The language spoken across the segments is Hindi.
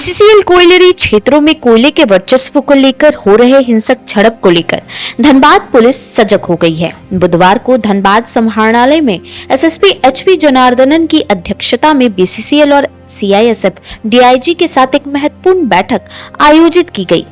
बीसीसीएल कोयलरी क्षेत्रों में कोयले के वर्चस्व को लेकर हो रहे हिंसक झड़प को लेकर धनबाद पुलिस सजग हो गई है। बुधवार को धनबाद समाहरणालय में एसएसपी एचपी जनार्दनन की अध्यक्षता में बीसीसीएल और सीआईएसएफ डीआईजी के साथ एक महत्वपूर्ण बैठक आयोजित की गई।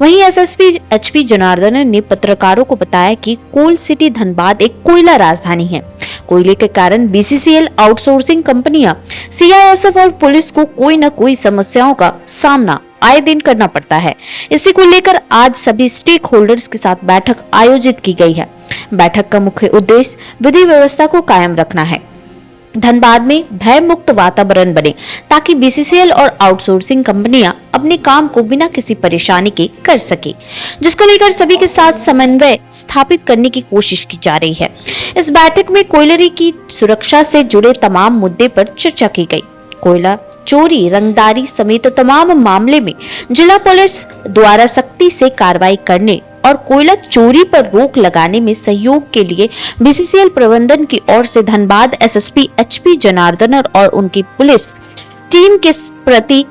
वहीं एसएसपी एचपी जनार्दनन ने पत्रकारों को बताया कि कोल सिटी धनबाद एक कोयला राजधानी है। कोयले के कारण बीसीसीएल आउटसोर्सिंग कंपनियां, सीआईएसएफ और पुलिस को कोई न कोई समस्याओं का सामना आए दिन करना पड़ता है। इसी को लेकर आज सभी स्टेक होल्डर्स के साथ बैठक आयोजित की गई है। बैठक का मुख्य उद्देश्य विधि व्यवस्था को कायम रखना है, धनबाद में भय मुक्त वातावरण बने ताकि बीसीसीएल और आउटसोर्सिंग कंपनियां अपने काम को बिना किसी परेशानी के कर सके, जिसको लेकर सभी के साथ समन्वय स्थापित करने की कोशिश की जा रही है। इस बैठक में कोयलरी की सुरक्षा से जुड़े तमाम मुद्दे पर चर्चा की गई। कोयला चोरी, रंगदारी समेत तमाम मामले में जिला पुलिस द्वारा सख्ती से कार्रवाई करने और कोयला चोरी पर रोक लगाने में सहयोग के लिए बीसीसीएल प्रबंधन की ओर से धनबाद एसएसपी एचपी जनार्दनन और उनकी पुलिस टीम के प्रति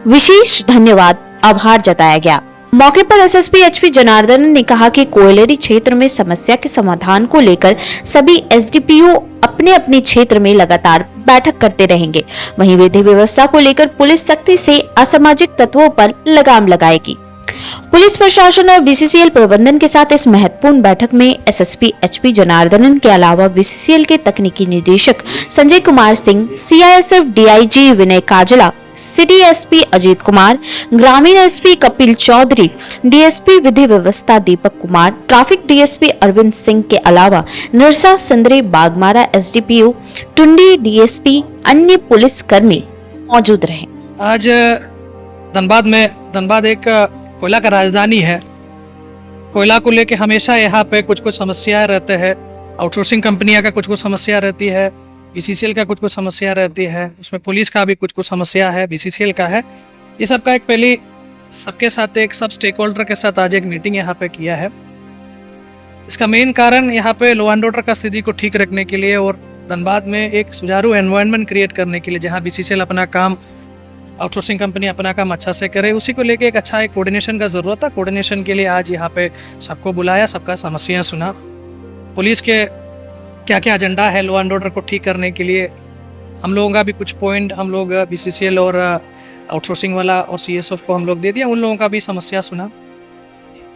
विशेष धन्यवाद आभार जताया गया। मौके पर एसएसपी एचपी जनार्दनन ने कहा कि कोयलरी क्षेत्र में समस्या के समाधान को लेकर सभी एसडीपीओ अपने अपने क्षेत्र में लगातार बैठक करते रहेंगे। वहीं विधि व्यवस्था को लेकर पुलिस सख्ती से असामाजिक तत्वों पर लगाम लगाएगी। पुलिस प्रशासन और बीसीसीएल प्रबंधन के साथ इस महत्वपूर्ण बैठक में एसएसपी एचपी जनार्दनन के अलावा बीसीसीएल के तकनीकी निदेशक संजय कुमार सिंह, सीआईएसएफ डीआईजी विनय काजला, सिटी एसपी अजीत कुमार, ग्रामीण एसपी कपिल चौधरी, डीएसपी विधि व्यवस्था दीपक कुमार, ट्रैफिक डीएसपी अरविंद सिंह के अलावा नरसा, संदरे, बागमारा एसडीपीओ, टुंडी डीएसपी, अन्य पुलिस कर्मी मौजूद रहे। आज धनबाद एक कोयला का राजधानी है। कोयला को लेके हमेशा यहाँ पे कुछ समस्याएं रहते हैं। आउटसोर्सिंग कंपनियां का कुछ समस्या रहती है, बीसीसीएल का कुछ समस्या रहती है, उसमें पुलिस का भी कुछ समस्या है, बीसीसीएल का है। ये सब का एक पहले सबके साथ एक सब स्टेक होल्डर के साथ आज एक मीटिंग यहाँ पे किया है। इसका मेन कारण यहाँ पे लॉ एंड ऑर्डर का स्थिति को ठीक रखने के लिए और धनबाद में एक सुचारू एनवायरनमेंट क्रिएट करने के लिए, जहाँ बीसीसीएल अपना काम, आउटसोर्सिंग कंपनी अपना काम अच्छा से करे, उसी को लेके एक कोऑर्डिनेशन का ज़रूरत था। कोऑर्डिनेशन के लिए आज यहाँ पे सबको बुलाया, सबका समस्याएं सुना, पुलिस के क्या क्या एजेंडा है लॉ एंड ऑर्डर को ठीक करने के लिए। हम लोगों का भी कुछ पॉइंट हम लोग बीसीसीएल और आउटसोर्सिंग वाला और सीएसएफ को हम लोग दे दिया, उन लोगों का भी समस्या सुना।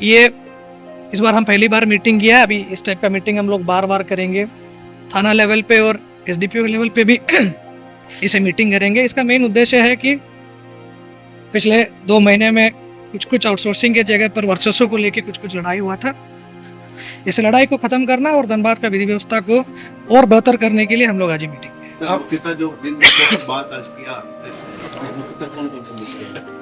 ये इस बार हम पहली बार मीटिंग किया है। अभी इस टाइप का मीटिंग हम लोग बार बार करेंगे, थाना लेवल पे और एसडीपीओ लेवल पे भी इसे मीटिंग करेंगे। इसका मेन उद्देश्य है कि पिछले 2 महीने में कुछ आउटसोर्सिंग के जगह पर वर्चस्व को लेके कुछ लड़ाई हुआ था। इस लड़ाई को खत्म करना और धनबाद का विधि व्यवस्था को और बेहतर करने के लिए हम लोग आज ही मीटिंग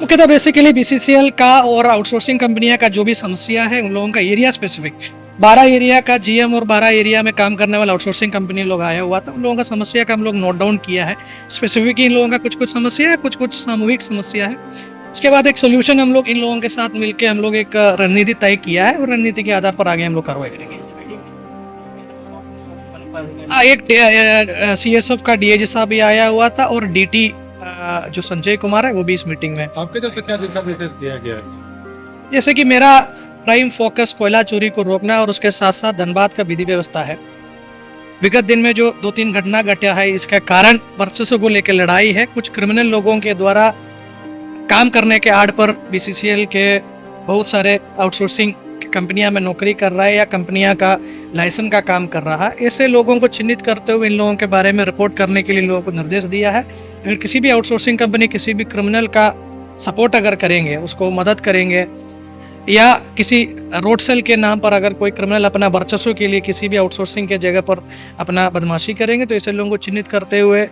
मुख्यतः बेसिकली बीसीसीएल का और आउटसोर्सिंग कंपनियां का जो भी समस्या है, उन लोगों का एरिया स्पेसिफिक 12 एरिया का जीएम और 12 एरिया में काम करने वाला आउटसोर्सिंग कंपनी लोग आया हुआ था। उन लोगों का समस्या का हम लोग नोट डाउन किया है। स्पेसिफिक इन लोगों का कुछ समस्या है, कुछ सामूहिक समस्या है। उसके बाद एक सोल्यूशन हम लोग इन लोगों के साथ मिलकर हम लोग एक रणनीति तय किया है और रणनीति के आधार पर आगे हम लोग कार्रवाई करेंगे। एक सीएसएफ का डीआईजी साहब भी आया हुआ था और डीटी जो संजय कुमार है वो भी इस मीटिंग में। आपके तरफ से क्या दिशा निर्देश दिया गया है? जैसे कि मेरा प्राइम फोकस कोयला चोरी को रोकना और उसके साथ साथ धनबाद का विधि व्यवस्था है। विगत दिन में जो 2-3 घटना घटा है, इसका कारण वर्चस्व को लेकर लड़ाई है। कुछ क्रिमिनल लोगों के द्वारा काम करने के आड़ पर बीसीसीएल के बहुत सारे आउटसोर्सिंग कंपनियां में नौकरी कर रहा है या कंपनियां का लाइसेंस का काम कर रहा है। ऐसे लोगों को चिन्हित करते हुए इन लोगों के बारे में रिपोर्ट करने के लिए लोगों को निर्देश दिया है। अगर किसी भी आउटसोर्सिंग कंपनी किसी भी क्रिमिनल का सपोर्ट अगर करेंगे, उसको मदद करेंगे या किसी रोड सेल के नाम पर अगर कोई क्रिमिनल अपना वर्चस्व के लिए किसी भी आउटसोर्सिंग के जगह पर अपना बदमाशी करेंगे, तो ऐसे लोगों को चिन्हित करते हुए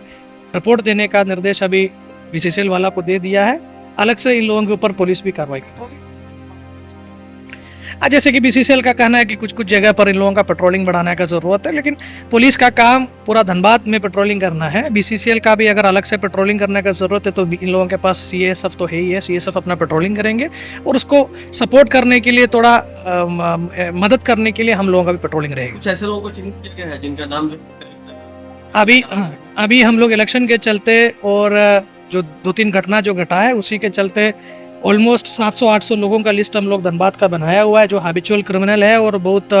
रिपोर्ट देने का निर्देश अभी बीसीसीएल वाला को दे दिया है। अलग से इन लोगों के ऊपर पुलिस भी कार्रवाई करेगी। जैसे कि बीसीसीएल का कहना है कि कुछ जगह पर इन लोगों का पेट्रोलिंग बढ़ाने का ज़रूरत है, लेकिन पुलिस का काम पूरा धनबाद में पेट्रोलिंग करना है। बीसीसीएल का भी अगर अलग से पेट्रोलिंग करने का ज़रूरत है तो इन लोगों के पास सीएसएफ तो है ही है, सीएसएफ अपना पेट्रोलिंग करेंगे और उसको सपोर्ट करने के लिए, थोड़ा मदद करने के लिए हम लोगों का भी पेट्रोलिंग रहेगी। कुछ ऐसे लोगों को चिन्हित किया गया है जिनका नाम अभी हम लोग इलेक्शन के चलते और जो 2-3 घटना जो घटा है उसी के चलते ऑलमोस्ट 700-800 लोगों का लिस्ट हम लोग धनबाद का बनाया हुआ है, जो हैबिचुअल क्रिमिनल है और बहुत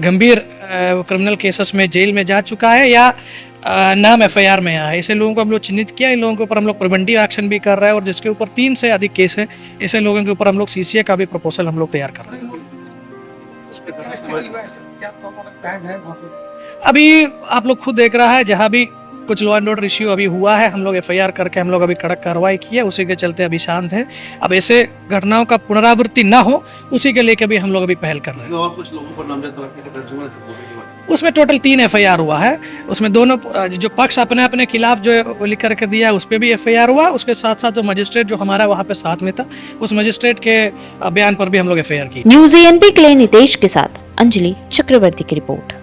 गंभीर क्रिमिनल केसेस में जेल में जा चुका है या नाम एफआईआर में आया है। ऐसे लोगों को हम लोग चिन्हित किया, इन लोगों के ऊपर हम लोग प्रिवेंटिव एक्शन भी कर रहे हैं और जिसके ऊपर 3 से अधिक केस है, ऐसे लोगों के ऊपर हम लोग सीसीए का भी प्रपोजल हम लोग तैयार कर रहे हैं। अभी आप लोग खुद देख रहा है, जहाँ भी कुछ लॉ एंड ऑर्डर इश्यू अभी हुआ है, हम लोग एफआईआर करके हम लोग अभी कड़क कार्रवाई की है, उसी के चलते अभी शांत है। अब ऐसे घटनाओं का पुनरावृत्ति ना हो, उसी के लेके भी हम लोग अभी पहल कर रहे हैं। और कुछ लोगों पर नामजद दर्ज हुआ है, उसमें टोटल 3 एफआईआर हुआ है। उसमें दोनों जो पक्ष अपने अपने खिलाफ जो लिख करके दिया है उस पर भी एफआईआर हुआ, उसके साथ साथ जो मजिस्ट्रेट जो हमारा वहाँ पे साथ में था, उस मजिस्ट्रेट के बयान पर भी हम लोग एफआईआर की। न्यूज एएनपी के लिए नितेश के साथ अंजलि चक्रवर्ती की रिपोर्ट।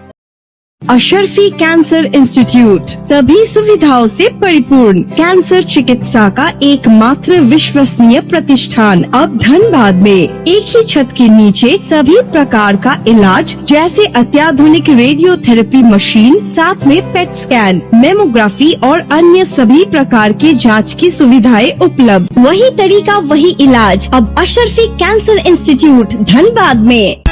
अशरफी कैंसर इंस्टीट्यूट सभी सुविधाओं से परिपूर्ण कैंसर चिकित्सा का एकमात्र विश्वसनीय प्रतिष्ठान अब धनबाद में। एक ही छत के नीचे सभी प्रकार का इलाज जैसे अत्याधुनिक रेडियोथेरेपी मशीन, साथ में पेट स्कैन, मेमोग्राफी और अन्य सभी प्रकार के जांच की सुविधाएं उपलब्ध। वही तरीका वही इलाज अब अशरफी कैंसर इंस्टीट्यूट धनबाद में।